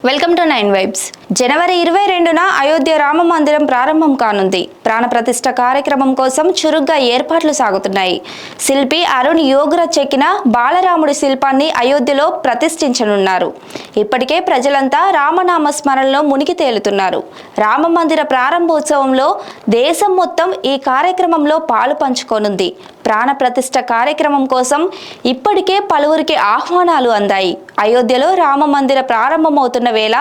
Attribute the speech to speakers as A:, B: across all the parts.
A: Welcome to 9 vibes. జనవరి 22న అయోధ్య రామ మందిరం ప్రారంభం కానుంది. ప్రాణ ప్రతిష్ఠ కార్యక్రమం కోసం చురుగ్గా ఏర్పాట్లు సాగుతున్నాయి. శిల్పి అరుణ్ యోగరాజ్ చెక్కిన బాలరాముడి శిల్పాన్ని అయోధ్యలో ప్రతిష్ఠించనున్నారు. ఇప్పటికే ప్రజలంతా రామనామ స్మరణలో మునిగి తేలుతున్నారు. రామ మందిర ప్రారంభోత్సవంలో దేశం మొత్తం ఈ కార్యక్రమంలో పాలు పంచుకోనుంది. ప్రాణ ప్రతిష్ఠ కార్యక్రమం కోసం ఇప్పటికే పలువురికి ఆహ్వానాలు అందాయి. అయోధ్యలో రామ మందిర ప్రారంభమవుతున్న వేళ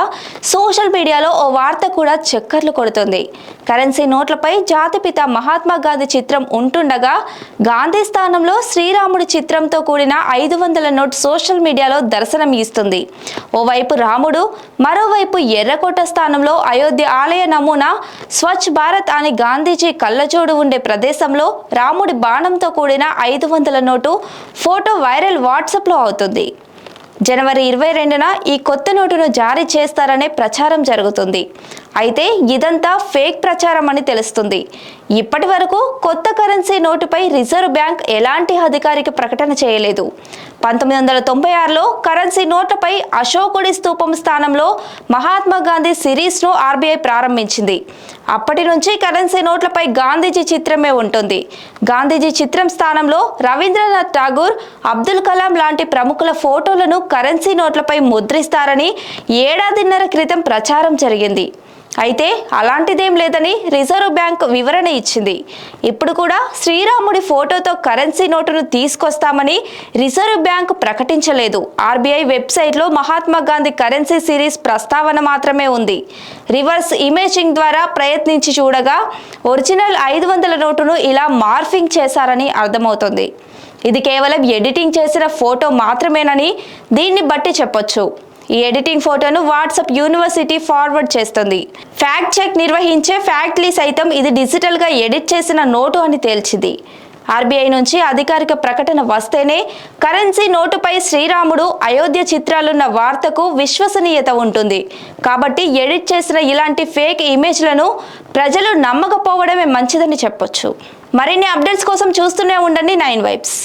A: సోషల్ మీడియాలో ఓ వార్త కూడా చక్కర్లు కొడుతుంది. కరెన్సీ నోట్లపై జాతిపిత మహాత్మా గాంధీ చిత్రం ఉంటుండగా గాంధీ స్థానంలో శ్రీరాముడి చిత్రంతో కూడిన 500 నోట్ సోషల్ మీడియాలో దర్శనం ఇస్తుంది. ఓవైపు రాముడు, మరోవైపు ఎర్రకోట స్థానంలో అయోధ్య ఆలయ నమూనా స్వచ్ఛ భారత్ అని గాంధీజీ కళ్ళజోడు ఉండే ప్రదేశంలో రాముడి బాణంతో కూడిన 500 నోటు ఫోటో వైరల్ వాట్సాప్లో అవుతుంది. జనవరి 22న ఈ కొత్త నోటును జారీ చేస్తారనే ప్రచారం జరుగుతుంది. అయితే ఇదంతా ఫేక్ ప్రచారం అని తెలుస్తుంది. ఇప్పటి వరకు కొత్త కరెన్సీ నోటుపై రిజర్వ్ బ్యాంక్ ఎలాంటి అధికారిక ప్రకటన చేయలేదు. 1996లో కరెన్సీ నోట్లపై అశోకుడి స్తూపం స్థానంలో మహాత్మా గాంధీ సిరీస్ను ఆర్బీఐ ప్రారంభించింది. అప్పటి నుంచి కరెన్సీ నోట్లపై గాంధీజీ చిత్రమే ఉంటుంది. గాంధీజీ చిత్రం స్థానంలో రవీంద్రనాథ్ ఠాగూర్, అబ్దుల్ కలాం లాంటి ప్రముఖుల ఫోటోలను కరెన్సీ నోట్లపై ముద్రిస్తారని ఏడాదిన్నర క్రితం ప్రచారం జరిగింది. అయితే అలాంటిదేం లేదని రిజర్వ్ బ్యాంక్ వివరణ ఇచ్చింది. ఇప్పుడు కూడా శ్రీరాముడి ఫోటోతో కరెన్సీ నోటును తీసుకొస్తామని రిజర్వ్ బ్యాంక్ ప్రకటించలేదు. ఆర్బీఐ వెబ్సైట్లో మహాత్మా గాంధీ కరెన్సీ సిరీస్ ప్రస్తావన మాత్రమే ఉంది. రివర్స్ ఇమేజింగ్ ద్వారా ప్రయత్నించి చూడగా ఒరిజినల్ 500 నోటును ఇలా మార్ఫింగ్ చేశారని అర్థమవుతుంది. ఇది కేవలం ఎడిటింగ్ చేసిన ఫోటో మాత్రమేనని దీన్ని బట్టి చెప్పొచ్చు. ఈ ఎడిటింగ్ ఫోటోను వాట్సాప్ యూనివర్సిటీ ఫార్వర్డ్ చేస్తుంది. ఫ్యాక్ట్ చెక్ నిర్వహించే ఫ్యాక్ట్లీ సైతం ఇది డిజిటల్గా ఎడిట్ చేసిన నోటు అని తేల్చింది. ఆర్బీఐ నుంచి అధికారిక ప్రకటన వస్తేనే కరెన్సీ నోటుపై శ్రీరాముడు, అయోధ్య చిత్రాలున్న వార్తకు విశ్వసనీయత ఉంటుంది. కాబట్టి ఎడిట్ చేసిన ఇలాంటి ఫేక్ ఇమేజ్లను ప్రజలు నమ్మకపోవడమే మంచిదని చెప్పొచ్చు. మరిన్ని అప్డేట్స్ కోసం చూస్తూనే ఉండండి 9 వైబ్స్.